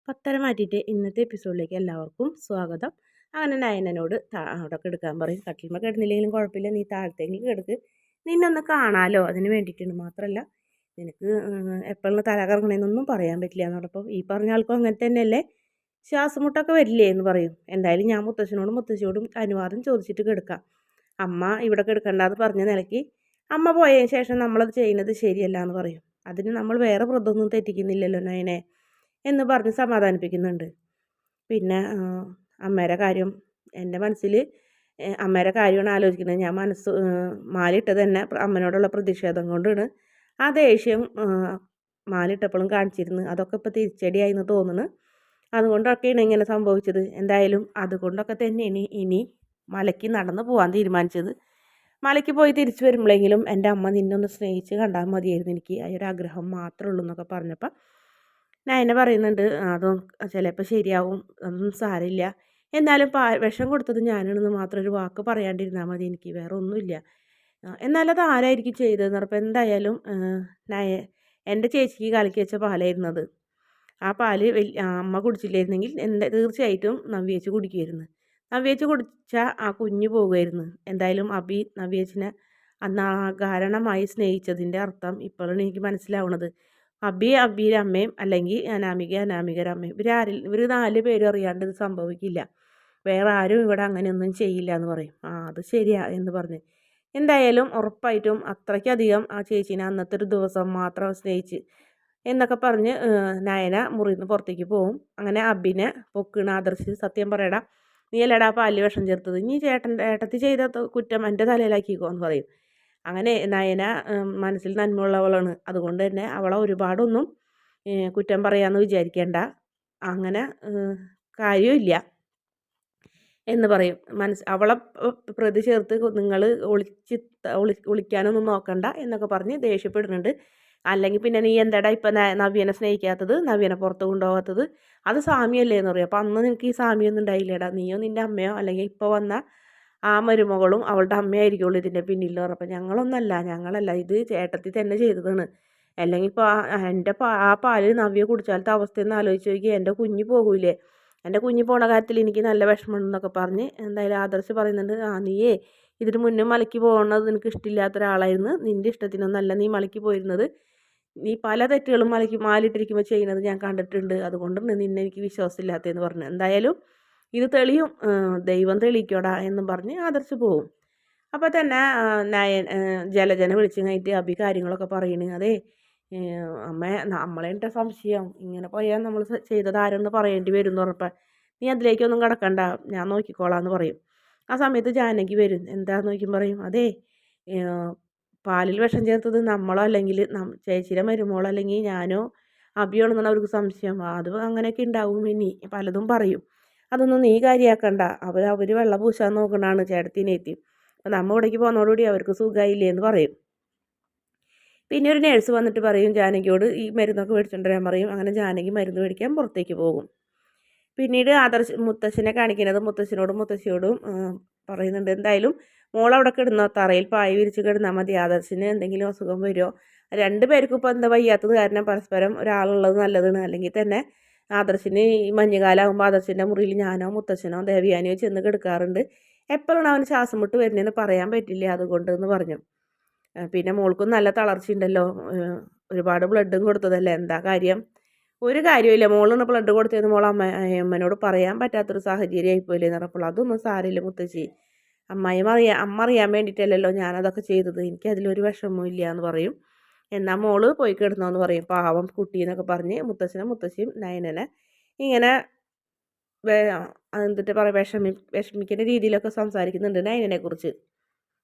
പത്തര മാറ്റിയിട്ട് ഇന്നത്തെ എപ്പിസോഡിലേക്ക് എല്ലാവർക്കും സ്വാഗതം. അങ്ങനെ നയനനോട് അവിടെ കിടക്കാൻ പറയും. കട്ടിൽമ കിടന്നില്ലെങ്കിലും കുഴപ്പമില്ല, നീ താഴത്തേക്ക് കിടക്ക്, നിന്നൊന്ന് കാണാലോ, അതിന് വേണ്ടിയിട്ടുണ്ട്. മാത്രമല്ല നിനക്ക് എപ്പോഴും തല കറങ്ങണമെന്നൊന്നും പറയാൻ പറ്റില്ല എന്നോടൊപ്പം ഈ പറഞ്ഞ ആൾക്കും അങ്ങനെ തന്നെയല്ലേ, ശ്വാസമുട്ടൊക്കെ വരില്ലേ എന്ന് പറയും. എന്തായാലും ഞാൻ മുത്തശ്ശനോടും മുത്തശ്ശിയോടും അനുവാദം ചോദിച്ചിട്ട് കിടക്കാം. അമ്മ ഇവിടെ കിടക്കണ്ടെന്ന് പറഞ്ഞ നിലയ്ക്ക് അമ്മ പോയതിന് ശേഷം നമ്മളത് ചെയ്യുന്നത് ശരിയല്ല എന്ന് പറയും. അതിന് നമ്മൾ വേറെ വ്രതമൊന്നും തെറ്റിക്കുന്നില്ലല്ലോ നയനെ എന്ന് പറഞ്ഞ് സമാധാനിപ്പിക്കുന്നുണ്ട്. പിന്നെ അമ്മയുടെ കാര്യം എൻ്റെ മനസ്സിൽ അമ്മയുടെ കാര്യമാണ് ആലോചിക്കുന്നത്. ഞാൻ മാലയിട്ടത് തന്നെ അമ്മനോടുള്ള പ്രതിഷേധം കൊണ്ടാണ്. ആ ദേഷ്യം മാലയിട്ടപ്പോഴും കാണിച്ചിരുന്നു. അതൊക്കെ ഇപ്പോൾ തിരിച്ചടിയായി എന്ന് തോന്നുന്നു. അതുകൊണ്ടൊക്കെയാണ് ഇങ്ങനെ സംഭവിച്ചത്. എന്തായാലും അതുകൊണ്ടൊക്കെ തന്നെയാണ് ഇനി മലയ്ക്ക് നടന്ന് പോകാൻ തീരുമാനിച്ചത്. മലയ്ക്ക് പോയി തിരിച്ചു വരുമ്പോഴെങ്കിലും എൻ്റെ അമ്മ നിന്നൊന്ന് സ്നേഹിച്ച് കണ്ടാൽ മതിയായിരുന്നു, എനിക്ക് ആ ഒരു ആഗ്രഹം മാത്രമേ ഉള്ളൂ എന്നൊക്കെ പറഞ്ഞപ്പോൾ നയന പറയുന്നുണ്ട്, അതും ചിലപ്പോൾ ശരിയാവും, അതൊന്നും സാരമില്ല, എന്നാലും വിഷം കൊടുത്തത് ഞാനാണെന്ന് മാത്രം ഒരു വാക്ക് പറയാണ്ടിരുന്നാൽ മതി, എനിക്ക് വേറെ ഒന്നുമില്ല. എന്നാലത് ആരായിരിക്കും ചെയ്തതെന്ന് പറഞ്ഞപ്പോൾ എന്തായാലും എൻ്റെ ചേച്ചിക്ക് കലക്കി വെച്ച പാലായിരുന്നത്. ആ പാല് അമ്മ കുടിച്ചില്ലായിരുന്നെങ്കിൽ തീർച്ചയായിട്ടും നവ്യേച്ച് കുടിക്കുമായിരുന്നു. നവ്യേച്ച് കുടിച്ചാൽ ആ കുഞ്ഞ് പോകുമായിരുന്നു. എന്തായാലും അബി നവ്യേച്ചിനെ അനാകാരണമായി സ്നേഹിച്ചതിൻ്റെ അർത്ഥം ഇപ്പോഴാണ് എനിക്ക് മനസ്സിലാവുന്നത്. അബിയുടെ അമ്മയും അല്ലെങ്കിൽ അനാമികയുടെ അമ്മയും ഇവർ 4 പേരും അറിയാണ്ട് ഇത് സംഭവിക്കില്ല. വേറെ ആരും ഇവിടെ അങ്ങനെയൊന്നും ചെയ്യില്ല എന്ന് പറയും. അത് ശരിയാ എന്ന് പറഞ്ഞ് എന്തായാലും ഉറപ്പായിട്ടും അത്രയ്ക്കധികം ആ ചേച്ചീനെ അന്നത്തെ ഒരു ദിവസം മാത്രം സ്നേഹിച്ച് എന്നൊക്കെ പറഞ്ഞ് നയന മുറിയിൽ നിന്ന് പുറത്തേക്ക് പോവും. അങ്ങനെ അബിനെ പൊക്കണ ആദർശ്, സത്യം പറയടാ, നീ അല്ലടാ പാല് വിഷം ചേർത്തത്, നീ ഏട്ടത്തി ചെയ്ത കുറ്റം എൻ്റെ തലയിലാക്കിക്കോ എന്ന് പറയും. അങ്ങനെ നയന മനസ്സിൽ നന്മയുള്ളവളാണ്, അതുകൊണ്ട് തന്നെ അവളെ ഒരുപാടൊന്നും കുറ്റം പറയാമെന്ന് വിചാരിക്കേണ്ട, അങ്ങനെ കാര്യമില്ല എന്ന് പറയും. അവളെ പ്രതി ചേർത്ത് നിങ്ങൾ ഒളിക്കാനൊന്നും നോക്കണ്ട എന്നൊക്കെ പറഞ്ഞ് ദേഷ്യപ്പെടുന്നുണ്ട്. അല്ലെങ്കിൽ പിന്നെ നീ എന്താടാ ഇപ്പം നവ്യനെ സ്നേഹിക്കാത്തത്, നവ്യനെ പുറത്ത് കൊണ്ടുപോകാത്തത്, അത് സാമ്യമല്ലേ എന്ന് പറയും. അപ്പം അന്ന് നിനക്ക് ഈ സാമ്യമൊന്നും ഉണ്ടായില്ലേടാ, നീയോ നിൻ്റെ അമ്മയോ അല്ലെങ്കിൽ ഇപ്പോൾ വന്ന ആ മരുമകളും അവളുടെ അമ്മയായിരിക്കുള്ളൂ ഇതിൻ്റെ പിന്നിൽ പറഞ്ഞപ്പോൾ ഞങ്ങളല്ല, ഇത് ചേട്ടത്തി തന്നെ ചെയ്തതാണ്. അല്ലെങ്കിൽ ഇപ്പോൾ എൻ്റെ ആ പാല് നവ്യ കുടിച്ചാലത്തെ അവസ്ഥയൊന്ന് ആലോചിച്ച് നോക്കി, എൻ്റെ കുഞ്ഞ് പോകൂലേ, എൻ്റെ കുഞ്ഞ് പോണ കാര്യത്തിൽ എനിക്ക് നല്ല വിഷമമുണ്ടെന്നൊക്കെ പറഞ്ഞ് എന്തായാലും ആദർശ് പറയുന്നുണ്ട്, നീയേ ഇതിന് മുന്നേ മലയ്ക്ക് പോകുന്നത് നിനക്ക് ഇഷ്ടമില്ലാത്ത ഒരാളായിരുന്നു, നിൻ്റെ ഇഷ്ടത്തിനൊന്നല്ല നീ മലയ്ക്ക് പോയിരുന്നത്, നീ പല തെറ്റുകളും മാലിട്ടിരിക്കുമ്പോൾ ചെയ്യുന്നത് ഞാൻ കണ്ടിട്ടുണ്ട്, അതുകൊണ്ട് നിന്നെ എനിക്ക് വിശ്വാസമില്ലാത്തതെന്ന് പറഞ്ഞു. എന്തായാലും ഇത് തെളിയും, ദൈവം തെളിയിക്കോടാ എന്നും പറഞ്ഞ് ആദർശ് പോവും. അപ്പോൾ തന്നെ ജലജനെ വിളിച്ചു കഴിഞ്ഞിട്ട് അബി കാര്യങ്ങളൊക്കെ പറയണ്. അതേ അമ്മ, നമ്മളെൻ്റെ സംശയം, ഇങ്ങനെ പോയാൽ നമ്മൾ ചെയ്തത് ആരെന്ന് പറയേണ്ടി വരും എന്ന് പറഞ്ഞപ്പോൾ നീ അതിലേക്കൊന്നും കിടക്കണ്ട, ഞാൻ നോക്കിക്കോളാം എന്ന് പറയും. ആ സമയത്ത് ജാനകി വരും. എന്താന്ന് നോക്കി പറയും, അതേ പാലിൽ വിഷം ചേർത്തത് നമ്മളോ അല്ലെങ്കിൽ ചേച്ചിയുടെ മരുമോളോ അല്ലെങ്കിൽ ഞാനോ അബിയാണെന്നാണ് അവർക്ക് സംശയം. അത് അങ്ങനെയൊക്കെ ഉണ്ടാവും, ഇനി പലതും പറയും, അതൊന്നും നീ കാര്യമാക്കണ്ട, അവർ വെള്ളം പൂശാൻ നോക്കണതാണ് ചേട്ടത്തിനെത്തി, അപ്പം നമ്മൾ ഇവിടേക്ക് പോകുന്നതോടുകൂടി അവർക്ക് സുഖമായില്ലേ എന്ന് പറയും. പിന്നെ ഒരു നേഴ്സ് വന്നിട്ട് പറയും ജാനകിയോട് ഈ മരുന്നൊക്കെ മേടിച്ചുകൊണ്ട് വരാൻ പറയും. അങ്ങനെ ജാനകി മരുന്ന് മേടിക്കാൻ പുറത്തേക്ക് പോകും. പിന്നീട് മുത്തശ്ശനെ കാണിക്കുന്നത് മുത്തശ്ശനോടും മുത്തശ്ശിയോടും പറയുന്നുണ്ട്, എന്തായാലും മോളവിടെ കിടന്നോ, തറയിൽ പായ വിരിച്ച് കിടന്നാൽ മതി, ആദർശിന് എന്തെങ്കിലും അസുഖം വരുമോ, 2 പേർക്കും ഇപ്പോൾ എന്താ വയ്യാത്തത് കാരണം പരസ്പരം ഒരാളുള്ളത് നല്ലതാണ്. അല്ലെങ്കിൽ തന്നെ ആദർശിന് ഈ മഞ്ഞുകാലമാകുമ്പോൾ ആദർശിൻ്റെ മുറിയിൽ ഞാനോ മുത്തശ്ശനോ ദേവിയാനിയോ ചെന്ന് കിടക്കാറുണ്ട്, എപ്പോഴാണ് അവന് ശ്വാസം മുട്ട് വരുന്നതെന്ന് പറയാൻ പറ്റില്ല, അതുകൊണ്ട് എന്ന് പറഞ്ഞു. പിന്നെ മോൾക്കും നല്ല തളർച്ചയുണ്ടല്ലോ, ഒരുപാട് ബ്ലഡും കൊടുത്തതല്ലേ, എന്താ കാര്യം, ഒരു കാര്യമില്ല, മോളിന് ബ്ലഡ് കൊടുത്തതെന്ന് അമ്മനോട് പറയാൻ പറ്റാത്തൊരു സാഹചര്യമായിപ്പോയില്ലേ എന്ന് പറഞ്ഞപ്പോൾ അതൊന്നും സാരമില്ല മുത്തശ്ശി, അമ്മ അറിയാൻ വേണ്ടിയിട്ടല്ലല്ലോ ഞാനതൊക്കെ ചെയ്തത്, എനിക്കതിലൊരു വിഷമവും ഇല്ല എന്ന് പറയും. എന്നാൽ മോള് പോയി കിടന്നോന്ന് പറയും, പാവം കുട്ടി എന്നൊക്കെ പറഞ്ഞ് മുത്തശ്ശനും മുത്തശ്ശിയും നയനനെ ഇങ്ങനെ എന്നിട്ട് പറയാം വിഷമിക്കുന്ന രീതിയിലൊക്കെ സംസാരിക്കുന്നുണ്ട് നയനനെക്കുറിച്ച്.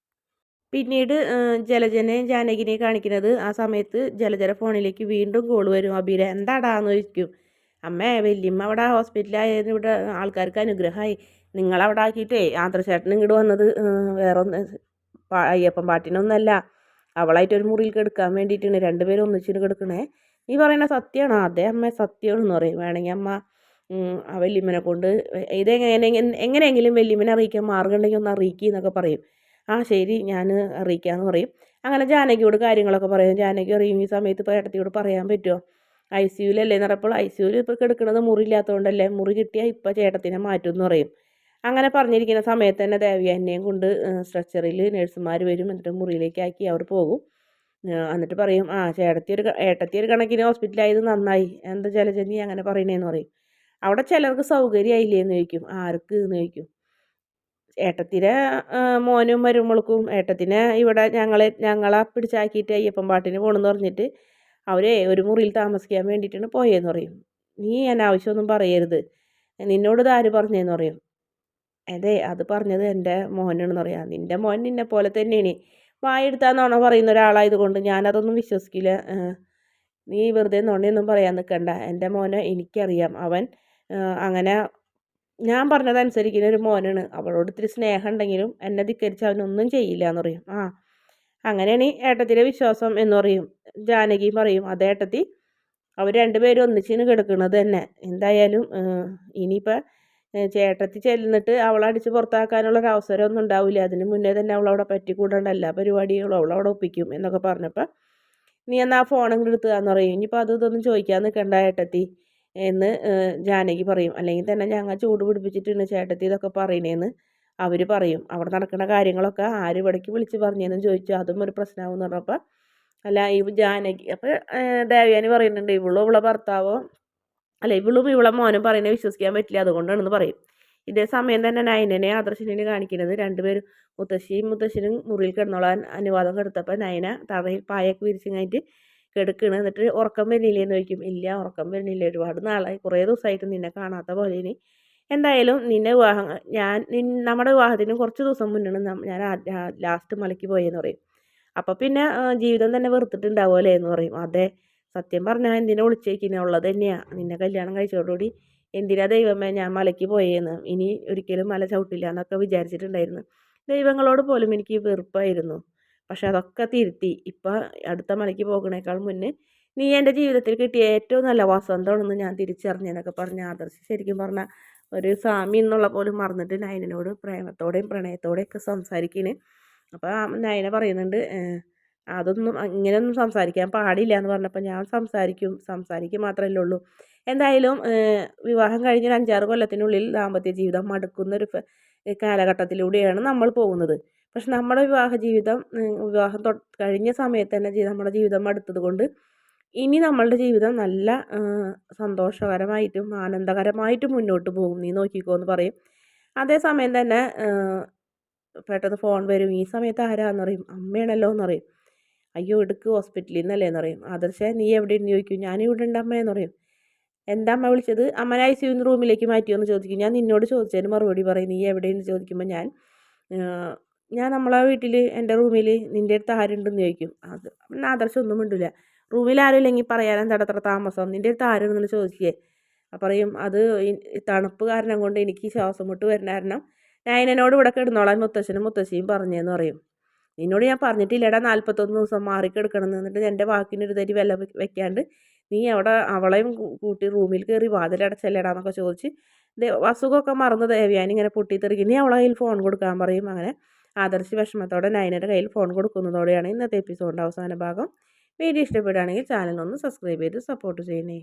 പിന്നീട് ജലജനെയും ജാനകിനെയും കാണിക്കുന്നത് ആ സമയത്ത് ജലജയുടെ ഫോണിലേക്ക് വീണ്ടും കോൾ വരും. അബീര എന്താടാന്ന് ചോദിക്കും. അമ്മേ, വല്യമ്മ അവിടെ ഹോസ്പിറ്റലായതിന് ഇവിടെ ആൾക്കാർക്ക് അനുഗ്രഹമായി, നിങ്ങളവിടെ ആക്കിയിട്ടേ ആന്ത്രചേട്ടൻ ഇങ്ങോട്ട് വന്നത് വേറെ ഒന്ന് അയ്യപ്പൻ പാട്ടിനൊന്നല്ല, അവളായിട്ടൊരു മുറിയിൽ കിടക്കാൻ വേണ്ടിയിട്ടാണ്, 2 പേരും ഒന്നിച്ചിട്ട് കിടക്കണേ, നീ പറയുന്ന സത്യമാണോ? അതേ അമ്മ, സത്യമാണെന്ന് പറയും. വേണമെങ്കിൽ അമ്മ ആ വല്യമ്മനെ കൊണ്ട് എങ്ങനെയെങ്കിലും വല്യമ്മനെ അറിയിക്കാൻ മാർഗം ഉണ്ടെങ്കിൽ ഒന്ന് അറിയിക്കുക എന്നൊക്കെ പറയും. ശരി, ഞാൻ അറിയിക്കാമെന്ന് പറയും. അങ്ങനെ ജാനകിയോട് കാര്യങ്ങളൊക്കെ പറയും. ജാനകി അറിയും, ഈ സമയത്ത് ഇപ്പോൾ ഏട്ടത്തിയോട് പറയാൻ പറ്റുമോ, ICUവിലല്ലേ എന്ന് പറഞ്ഞപ്പോൾ ICUവിൽ ഇപ്പോൾ കിടക്കുന്നത് മുറിയില്ലാത്തതുകൊണ്ടല്ലേ, മുറി കിട്ടിയാൽ ഇപ്പോൾ ചേട്ടത്തിനെ മാറ്റും എന്ന് പറയും. അങ്ങനെ പറഞ്ഞിരിക്കുന്ന സമയത്ത് തന്നെ ദേവയാനിയെയും കൊണ്ട് സ്ട്രെച്ചറിൽ നഴ്സുമാർ വരും. എന്നിട്ട് മുറിയിലേക്ക് ആക്കി അവർ പോകും. എന്നിട്ട് പറയും, ഏട്ടത്തി ഒരു കണക്കിന് ഹോസ്പിറ്റലായത് നന്നായി, എന്താ ജലജ അങ്ങനെ പറയണേന്ന് പറയും. അവിടെ ചിലർക്ക് സൗകര്യമായില്ലേ എന്ന് ചോദിക്കും. ആർക്ക് എന്ന് ചോദിക്കും. ഏട്ടത്തിനെ മോനും മരുമോൾക്കും ഏട്ടത്തിനെ ഇവിടെ ഞങ്ങളെ പിടിച്ചാക്കിയിട്ട് അയ്യപ്പൻ പാട്ടിന് പോകണമെന്ന് പറഞ്ഞിട്ട് അവരെ ഒരു മുറിയിൽ താമസിക്കാൻ വേണ്ടിയിട്ടാണ് പോയെന്ന് പറയും. നീ അനാവശ്യമൊന്നും പറയരുത്, നിന്നോട് ഇത് ആര് പറഞ്ഞതെന്ന് പറയും. അതെ, അത് പറഞ്ഞത് എൻ്റെ മോനാണെന്ന് പറയാം. നിൻ്റെ മോൻ നിന്നെ പോലെ തന്നെയാണ്, വായെടുത്താന്നാണോ പറയുന്ന ഒരാളായതുകൊണ്ട് ഞാനതൊന്നും വിശ്വസിക്കില്ല. നീ വെറുതെ നുണയൊന്നും പറയാൻ നിൽക്കണ്ട. എൻ്റെ മോനെ എനിക്കറിയാം, അവൻ അങ്ങനെ ഞാൻ പറഞ്ഞതനുസരിക്കുന്ന ഒരു മോനാണ്. അവളോട് ഇത്തിരി സ്നേഹം ഉണ്ടെങ്കിലും എന്നെ ധിക്കരിച്ച് അവനൊന്നും ചെയ്യില്ല എന്ന് പറയും. അങ്ങനെയാണ് ഏട്ടത്തിൻ്റെ വിശ്വാസം എന്ന് പറയും. ജാനകിയും പറയും, അതേ ഏട്ടത്തി, അവർ രണ്ടുപേരും ഒന്നിച്ചിന് കിടക്കുന്നത് തന്നെ. എന്തായാലും ഇനിയിപ്പോൾ ചേട്ടത്തി ചെല്ലുന്നിട്ട് അവളെ അടിച്ച് പുറത്താക്കാനുള്ളൊരു അവസരമൊന്നും ഉണ്ടാവില്ല. അതിന് മുന്നേ തന്നെ അവളവിടെ പറ്റിക്കൂടേണ്ട എല്ലാ പരിപാടികളും അവളവിടെ ഒപ്പിക്കും എന്നൊക്കെ പറഞ്ഞപ്പോൾ, നീ എന്നാൽ ആ ഫോൺ അങ്ങ് എടുത്തുകാന്ന് പറയും. ഇനിയിപ്പോൾ ഇതൊന്നും ചോദിക്കാൻ നിൽക്കണ്ട ഏട്ടത്തി എന്ന് ജാനകി പറയും. അല്ലെങ്കിൽ തന്നെ ഞങ്ങൾ ചൂട് പിടിപ്പിച്ചിട്ടുണ്ട് ചേട്ടത്തി ഇതൊക്കെ പറയണേന്ന് അവർ പറയും. അവിടെ നടക്കുന്ന കാര്യങ്ങളൊക്കെ ആര് ഇവിടേക്ക് വിളിച്ച് പറഞ്ഞതെന്ന് ചോദിച്ചു, അതും ഒരു പ്രശ്നമാവും എന്ന് പറഞ്ഞപ്പോൾ, അല്ല ഈ ജാനകി അപ്പോൾ ദേവയാനി പറയുന്നുണ്ട്, ഇവളും ഭർത്താവോ ഇവളും ഇവളെ മോനും പറയുന്നത് വിശ്വസിക്കാൻ പറ്റില്ല, അതുകൊണ്ടാണെന്ന് പറയും. ഇതേ സമയം തന്നെ നയനനെ ആദർശിനെ കാണിക്കുന്നത്. രണ്ടുപേരും മുത്തശ്ശനും മുറിയിൽ കിടന്നോളാൻ അനുവാദം കൊടുത്തപ്പോൾ നയന തറയിൽ പായൊക്കെ വിരിച്ചു കഴിഞ്ഞിട്ട് കിടക്കണ്. എന്നിട്ട് ഉറക്കം വരുന്നില്ലേന്ന് ചോദിക്കും. ഇല്ല, ഉറക്കം വരുന്നില്ല, ഒരുപാട് നാളായി, കുറേ ദിവസമായിട്ട് നിന്നെ കാണാത്ത പോലെ. ഇനി എന്തായാലും നിന്നെ നമ്മുടെ വിവാഹത്തിന് കുറച്ച് ദിവസം മുന്നാണ് ഞാൻ ലാസ്റ്റ് മലയ്ക്ക് പോയെന്ന് പറയും. അപ്പോൾ പിന്നെ ജീവിതം തന്നെ വെറുത്തിട്ടുണ്ടാവുമല്ലേ എന്ന് പറയും. അതെ, സത്യം പറഞ്ഞാൽ എന്തിനാ വിളിച്ചേക്കുന്നത്, ഉള്ളത് തന്നെയാണ്. നിന്നെ കല്യാണം കഴിച്ചതോടുകൂടി എന്തിനാ ദൈവമേ ഞാൻ മലയ്ക്ക് പോയേന്ന്, ഇനി ഒരിക്കലും മല ചവിട്ടില്ല എന്നൊക്കെ വിചാരിച്ചിട്ടുണ്ടായിരുന്നു. ദൈവങ്ങളോട് പോലും എനിക്ക് വെറുപ്പായിരുന്നു. പക്ഷെ അതൊക്കെ തിരുത്തി ഇപ്പം അടുത്ത മലയ്ക്ക് പോകണേക്കാൾ മുന്നേ നീ എൻ്റെ ജീവിതത്തിൽ കിട്ടിയ ഏറ്റവും നല്ല വസന്തമാണെന്ന് ഞാൻ തിരിച്ചറിഞ്ഞെന്നൊക്കെ പറഞ്ഞ ആദർശ് ശരിക്കും പറഞ്ഞാൽ ഒരു സ്വാമി എന്നുള്ള പോലും മറന്നിട്ട് നയനോട് പ്രേമത്തോടെയും പ്രണയത്തോടെയൊക്കെ സംസാരിക്കുന്നു. അപ്പോൾ നയന പറയുന്നുണ്ട്, അതൊന്നും ഇങ്ങനെയൊന്നും സംസാരിക്കാൻ പാടില്ല എന്ന് പറഞ്ഞപ്പോൾ, ഞാൻ സംസാരിക്കും മാത്രമല്ലേ ഉള്ളൂ. എന്തായാലും വിവാഹം കഴിഞ്ഞ 5-6 കൊല്ലത്തിനുള്ളിൽ ദാമ്പത്യ ജീവിതം മടുക്കുന്നൊരു കാലഘട്ടത്തിലൂടെയാണ് നമ്മൾ പോകുന്നത്. പക്ഷെ നമ്മുടെ വിവാഹം കഴിഞ്ഞ സമയത്ത് തന്നെ നമ്മുടെ ജീവിതം മടുത്തത് കൊണ്ട് ഇനി നമ്മളുടെ ജീവിതം നല്ല സന്തോഷകരമായിട്ടും ആനന്ദകരമായിട്ടും മുന്നോട്ട് പോകും, നീ നോക്കിക്കോ എന്ന് പറയും. അതേസമയം തന്നെ പെട്ടെന്ന് ഫോൺ വരും. ഈ സമയത്ത് ആരാന്ന് പറയും. അമ്മയാണല്ലോ എന്ന് പറയും. അയ്യോ, എടുക്ക്, ഹോസ്പിറ്റലിൽ നിന്നല്ലേ എന്ന് പറയും. ആദർശേ നീ എവിടെയെന്ന് ചോദിക്കും. ഞാനിവിടെ ഉണ്ട് അമ്മയെന്ന് പറയും. എന്താ അമ്മ വിളിച്ചത്? അമ്മനെ ICU റൂമിലേക്ക് മാറ്റിയോന്ന് ചോദിക്കും. ഞാൻ നിന്നോട് ചോദിച്ചതിന് മറുപടി പറയും. നീ എവിടെയെന്ന് ചോദിക്കുമ്പോൾ ഞാൻ നമ്മളെ വീട്ടിൽ എൻ്റെ റൂമിൽ, നിൻ്റെ അടുത്ത് ആരുണ്ടെന്ന് ചോദിക്കും. അത് ആദർശം ഒന്നും മിണ്ടില്ല. റൂമിൽ ആരും ഇല്ലെങ്കിൽ പറയാൻ എന്താണ് അത്ര താമസം, നിൻ്റെ അടുത്ത് ആരുണ്ടെന്ന് ചോദിക്കേ. പറയും, അത് തണുപ്പ് കാരണം കൊണ്ട് എനിക്ക് ശ്വാസം മുട്ട് വരുന്ന കാരണം നയനോട് ഇവിടെ കിടന്നോളാൻ മുത്തശ്ശനും മുത്തശ്ശിയും പറഞ്ഞതെന്ന് പറയും. നിന്നോട് ഞാൻ പറഞ്ഞിട്ടില്ലടാ 41 ദിവസം മാറിക്കെടുക്കണം എന്ന്. എന്നിട്ട് എൻ്റെ വാക്കിനൊരു തരി വില വെക്കാണ്ട് നീ അവളെയും കൂട്ടി റൂമിൽ കയറി വാതിലടച്ചല്ലേടാന്നൊക്കെ ചോദിച്ച് അസുഖമൊക്കെ മറന്ന് ദേവയാനി ഇങ്ങനെ പൊട്ടിത്തെറിക്കും. നീ അവളെ കയ്യിൽ ഫോൺ കൊടുക്കാൻ പറയും. അങ്ങനെ ആദർശ് വിഷമത്തോടെ നയനയുടെ കയ്യിൽ ഫോൺ കൊടുക്കുന്നതോടെയാണ് ഇന്നത്തെ എപ്പിസോഡിൻ്റെ അവസാന ഭാഗം. വീഡിയോ ഇഷ്ടപ്പെടുകയാണെങ്കിൽ ചാനൽ ഒന്ന് സബ്സ്ക്രൈബ് ചെയ്ത് സപ്പോർട്ട് ചെയ്യണേ.